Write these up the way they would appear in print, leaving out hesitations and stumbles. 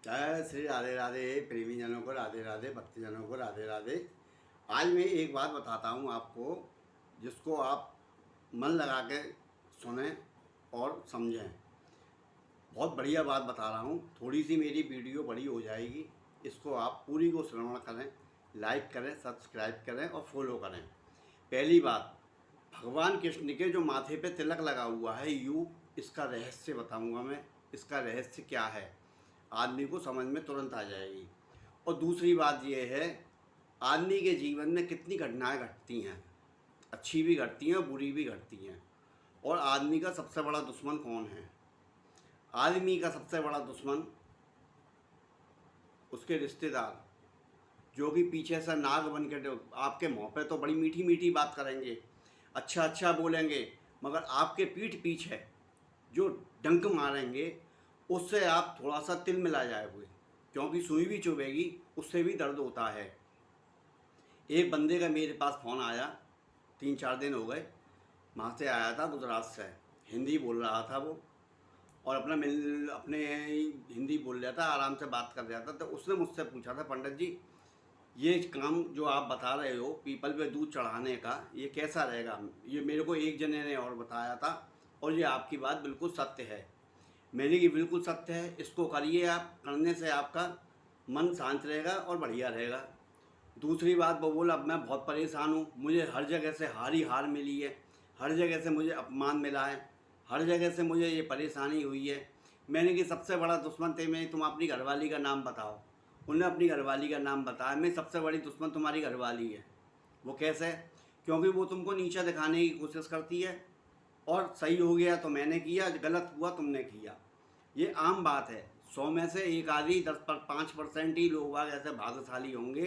जय श्री राधे राधे। प्रेमी जनों को राधे राधे, भक्ति जनों को राधे राधे। आज मैं एक बात बताता हूँ आपको, जिसको आप मन लगा के सुने और समझें। बहुत बढ़िया बात बता रहा हूँ। थोड़ी सी मेरी वीडियो बड़ी हो जाएगी, इसको आप पूरी को श्रवण करें, लाइक करें, सब्सक्राइब करें और फॉलो करें। पहली बात, भगवान कृष्ण के जो माथे पे तिलक लगा हुआ है इसका रहस्य बताऊंगा मैं। इसका रहस्य क्या है, आदमी को समझ में तुरंत आ जाएगी। और दूसरी बात यह है, आदमी के जीवन में कितनी घटनाएं घटती हैं, अच्छी भी घटती हैं, बुरी भी घटती हैं। और आदमी का सबसे बड़ा दुश्मन कौन है? आदमी का सबसे बड़ा दुश्मन उसके रिश्तेदार, जो कि पीछे से नाग बन के आपके मुँह पे तो बड़ी मीठी मीठी बात करेंगे, अच्छा अच्छा बोलेंगे, मगर आपके पीठ पीछे जो डंक मारेंगे उससे आप थोड़ा सा तिल मिला जाओगे, क्योंकि सुई भी चुभेगी, उससे भी दर्द होता है। एक बंदे का मेरे पास फ़ोन आया, 3-4 दिन हो गए, वहाँ से आया था, गुजरात से। हिंदी बोल रहा था वो, और अपने हिंदी बोल रहा था, आराम से बात कर रहा था। तो उसने मुझसे पूछा था, पंडित जी ये काम जो आप बता रहे हो पीपल पे दूध चढ़ाने का, ये कैसा रहेगा? ये मेरे को एक जने ने और बताया था, और ये आपकी बात बिल्कुल सत्य है। मैंने कि बिल्कुल सत्य है, इसको करिए आप, करने से आपका मन शांत रहेगा और बढ़िया रहेगा। दूसरी बात वो बोला, अब मैं बहुत परेशान हूँ, मुझे हर जगह से हार ही हार मिली है, हर जगह से मुझे अपमान मिला है, हर जगह से मुझे ये परेशानी हुई है। मैंने कि सबसे बड़ा दुश्मन थे मैं, तुम अपनी घरवाली का नाम बताओ। उन्होंने अपनी घरवाली का नाम बताया। मैं सबसे बड़ी दुश्मन तुम्हारी घरवाली है। वो कैसे? क्योंकि वो तुमको नीचा दिखाने की कोशिश करती है, और सही हो गया तो मैंने किया, गलत हुआ तुमने किया। ये आम बात है। 100 में से एक आदमी 5% ही लोग ऐसे भाग्यशाली होंगे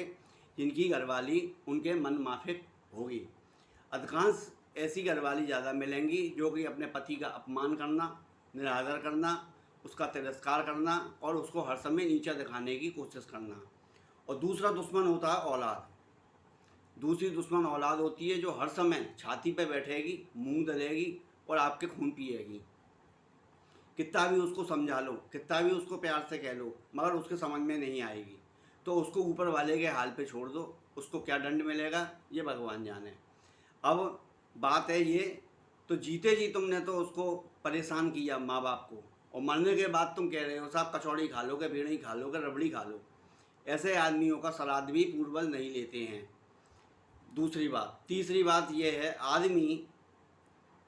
जिनकी घरवाली उनके मन माफिक होगी। अधिकांश ऐसी घरवाली ज़्यादा मिलेंगी जो कि अपने पति का अपमान करना, निरादर करना, उसका तिरस्कार करना और उसको हर समय नीचा दिखाने की कोशिश करना। और दूसरा दुश्मन होता है औलाद। दूसरी दुश्मन औलाद होती है, जो हर समय छाती पे बैठेगी, मुंह दलेगी और आपके खून पिएगी। कितना भी उसको समझा लो, कितना भी उसको प्यार से कह लो, मगर उसके समझ में नहीं आएगी। तो उसको ऊपर वाले के हाल पे छोड़ दो, उसको क्या दंड मिलेगा ये भगवान जाने। अब बात है ये, तो जीते जी तुमने तो उसको परेशान किया, माँ बाप को, और मरने के बाद तुम कह रहे हो साहब कचौड़ी खा लोगे, भेड़ी खा लोगे, रबड़ी खा लो। ऐसे आदमियों का श्राद्ध भी पूर्वज नहीं लेते हैं। दूसरी बात, तीसरी बात यह है, आदमी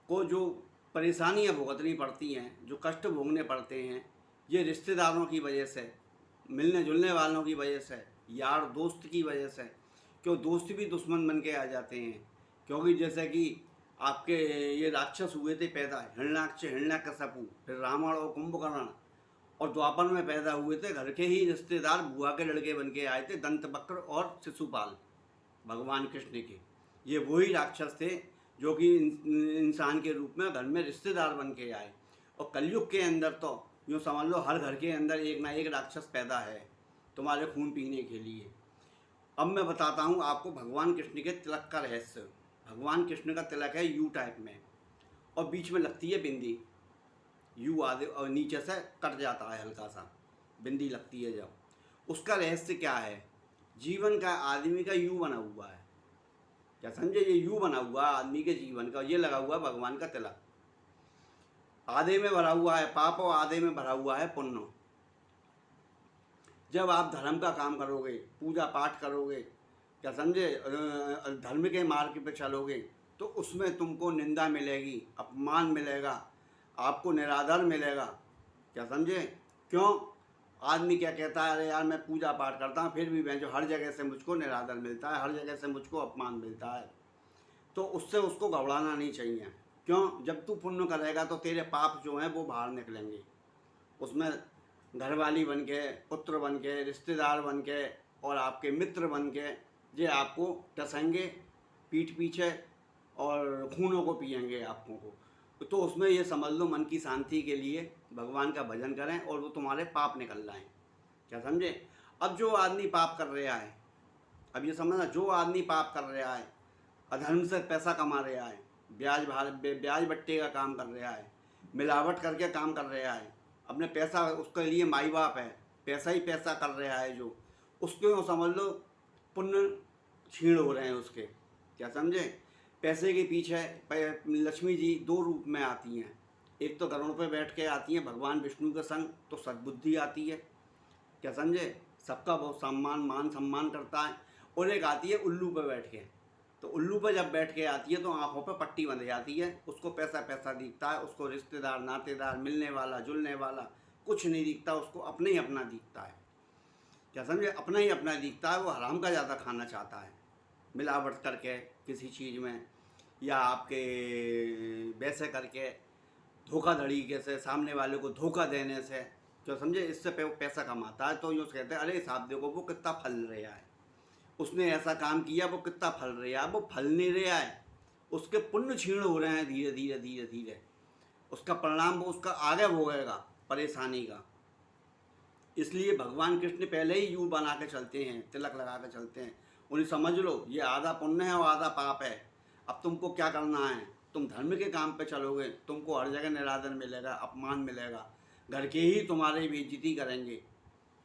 को जो परेशानियां भुगतनी पड़ती हैं, जो कष्ट भोगने पड़ते हैं, ये रिश्तेदारों की वजह से, मिलने जुलने वालों की वजह से, यार दोस्त की वजह से। क्यों दोस्त भी दुश्मन बन के आ जाते हैं, क्योंकि जैसे कि आपके ये राक्षस हुए थे पैदा, हिरण्याक्ष हिरण्यकशिपु, फिर रावण और कुंभकर्ण, और द्वापर में पैदा हुए थे घर के ही रिश्तेदार, बुआ के लड़के बन के आए थे, दंतवक्र और शिशुपाल, भगवान कृष्ण के। ये वही राक्षस थे जो कि इंसान के रूप में घर में रिश्तेदार बन के आए। और कलयुग के अंदर तो यूँ समझ लो हर घर के अंदर एक ना एक राक्षस पैदा है तुम्हारे खून पीने के लिए। अब मैं बताता हूँ आपको भगवान कृष्ण के तिलक का रहस्य। भगवान कृष्ण का तिलक है यू टाइप में, और बीच में लगती है बिंदी, यू आदि, और नीचे से कट जाता है हल्का सा, बिंदी लगती है जब। उसका रहस्य क्या है? जीवन का आदमी का यू बना हुआ है, क्या समझे? ये यू बना हुआ आदमी के जीवन का, ये लगा हुआ भगवान का तिलक। आधे में भरा हुआ है पाप और आधे में भरा हुआ है पुण्य। जब आप धर्म का काम करोगे, पूजा पाठ करोगे, क्या समझे, धर्म के मार्ग पे चलोगे, तो उसमें तुमको निंदा मिलेगी, अपमान मिलेगा, आपको निरादर मिलेगा, क्या समझे? क्यों? आदमी क्या कहता है, अरे यार मैं पूजा पाठ करता हूँ फिर भी मैं जो हर जगह से मुझको निरादर मिलता है, हर जगह से मुझको अपमान मिलता है। तो उससे उसको घबराना नहीं चाहिए। क्यों? जब तू पुण्य करेगा तो तेरे पाप जो हैं वो बाहर निकलेंगे। उसमें घरवाली बन के, पुत्र बन के, रिश्तेदार बन के और आपके मित्र बन के ये आपको टसेंगे पीठ पीछे और खूनों को पिएंगे आपको को। तो उसमें ये समझ लो मन की शांति के लिए भगवान का भजन करें और वो तुम्हारे पाप निकल जाएँ, क्या समझे? अब जो आदमी पाप कर रहा है, अब ये समझना, जो आदमी पाप कर रहा है, अधर्म से पैसा कमा रहा है, ब्याज बट्टे का काम कर रहा है, मिलावट करके काम कर रहा है, अपने पैसा, उसके लिए माई बाप है, पैसा ही पैसा कर रहा है जो, उसके समझ लो पुण्य क्षीण हो रहे हैं उसके। क्या समझे? पैसे के पीछे लक्ष्मी जी दो रूप में आती हैं। एक तो गरुड़ पे बैठ के आती हैं भगवान विष्णु के संग, तो सद्बुद्धि आती है। क्या समझे? सबका बहुत मान सम्मान करता है। और एक आती है उल्लू पे बैठ के, तो उल्लू पे जब बैठ के आती है तो आंखों पे पट्टी बंध जाती है, उसको पैसा पैसा दिखता है, उसको रिश्तेदार नातेदार मिलने वाला जुलने वाला कुछ नहीं दिखता, उसको अपने ही अपना दिखता है। क्या समझे? अपना ही अपना दिखता है। वो हराम का ज़्यादा खाना चाहता है, मिलावट करके किसी चीज़ में, या आपके वैसे करके धोखाधड़ी के से, सामने वाले को धोखा देने से, जो समझे, इससे पैसा कमाता है। तो यूँ कहते हैं अरे साहब देखो वो कितना फल रहा है, उसने ऐसा काम किया वो कितना फल रहा है। वो फल नहीं रहा है, उसके पुण्य क्षीण हो रहे हैं धीरे धीरे धीरे धीरे। उसका परिणाम वो उसका आगे भोगेगा परेशानी का। इसलिए भगवान कृष्ण पहले ही यूँ बना के चलते हैं, तिलक लगा के चलते हैं। उन्हें समझ लो ये आधा पुण्य है और आधा पाप है। अब तुमको क्या करना है? तुम धर्म के काम पे चलोगे, तुमको हर जगह निरादर मिलेगा, अपमान मिलेगा, घर के ही तुम्हारी बेइज्जती करेंगे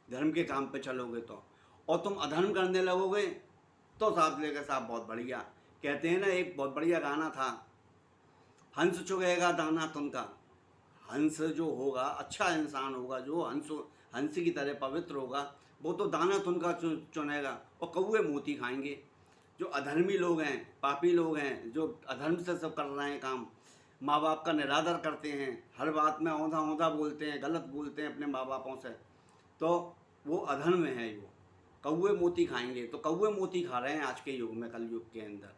धर्म के काम पे चलोगे तो। और तुम अधर्म करने लगोगे तो साहब लेके साहब बहुत बढ़िया। कहते हैं ना, एक बहुत बढ़िया गाना था, हंस चुगेगा दाना तुनका। हंस जो होगा, अच्छा इंसान होगा, जो हंस की तरह पवित्र होगा, वो तो दाना तुनका चुनेगा, और कौवे मोती खाएंगे। जो अधर्मी लोग हैं, पापी लोग हैं, जो अधर्म से सब कर रहे हैं काम, माँ बाप का निरादर करते हैं, हर बात में औंधा औंधा बोलते हैं, गलत बोलते हैं अपने माँ बापों से, तो वो अधर्म है। वो कौवे मोती खाएंगे। तो कौवे मोती खा रहे हैं आज के युग में, कल युग के अंदर।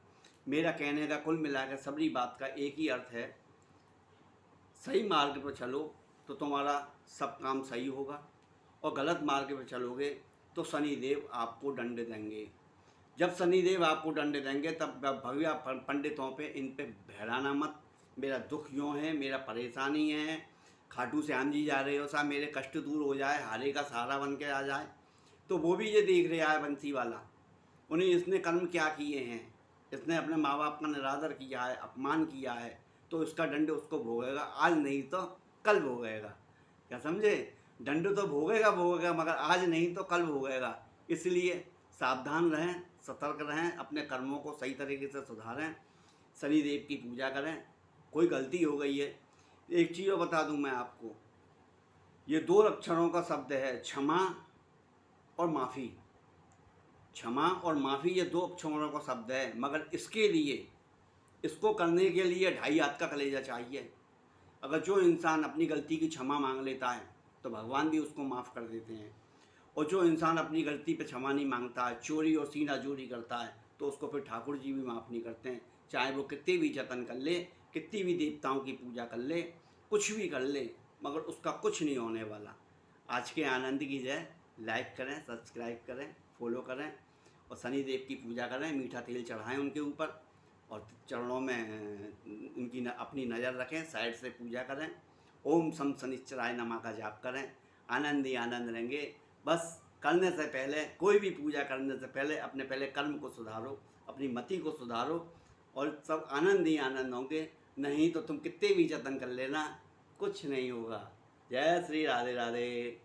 मेरा कहने का कुल मिलाकर सबरी बात का एक ही अर्थ है, सही मार्ग पर चलो तो तुम्हारा सब काम सही होगा, और गलत मार्ग पर चलोगे तो शनिदेव आपको दंड देंगे। जब शनिदेव आपको दंड देंगे तब भव्य पंडितों पे इन पे बहराना मत। मेरा दुख यूँ है, मेरा परेशानी है, खाटू श्याम जी जा रहे हो साहब, मेरे कष्ट दूर हो जाए, हारे का सहारा बन के आ जाए। तो वो भी ये देख रहा है बंसी वाला, उन्हें इसने कर्म क्या किए हैं, इसने अपने माँ बाप का निरादर किया है, अपमान किया है, तो इसका दंड उसको भोगेगा, आज नहीं तो कल भोगेगा। क्या समझे? दंड तो भोगेगा मगर आज नहीं तो कल भोगेगा। इसलिए सावधान रहें, सतर्क रहें, अपने कर्मों को सही तरीके से सुधारें, शनिदेव की पूजा करें। कोई गलती हो गई है, एक चीज़ बता दूं मैं आपको, ये दो अक्षरों का शब्द है, क्षमा और माफ़ी। क्षमा और माफ़ी ये दो अक्षरों का शब्द है, मगर इसके लिए, इसको करने के लिए 2.5 हाथ का कलेजा चाहिए। अगर जो इंसान अपनी गलती की क्षमा मांग लेता है तो भगवान भी उसको माफ़ कर देते हैं, और जो इंसान अपनी गलती पे क्षमा नहीं मांगता है, चोरी और सीना चोरी करता है, तो उसको फिर ठाकुर जी भी माफ़ नहीं करते हैं। चाहे वो कितने भी जतन कर ले, कितनी भी देवताओं की पूजा कर ले, कुछ भी कर ले, मगर उसका कुछ नहीं होने वाला। आज के आनंद की जय। लाइक करें, सब्सक्राइब करें, फॉलो करें, और शनिदेव की पूजा करें, मीठा तेल चढ़ाएं उनके ऊपर, और चरणों में उनकी अपनी नज़र रखें, साइड से पूजा करें, ओम सम शनिश्चराय नमः का जाप करें। आनंद ही आनंद रहेंगे। बस करने से पहले, कोई भी पूजा करने से पहले अपने पहले कर्म को सुधारो, अपनी मति को सुधारो, और सब आनंद ही आनंद होंगे। नहीं तो तुम कितने भी जतन कर लेना, कुछ नहीं होगा। जय श्री राधे राधे।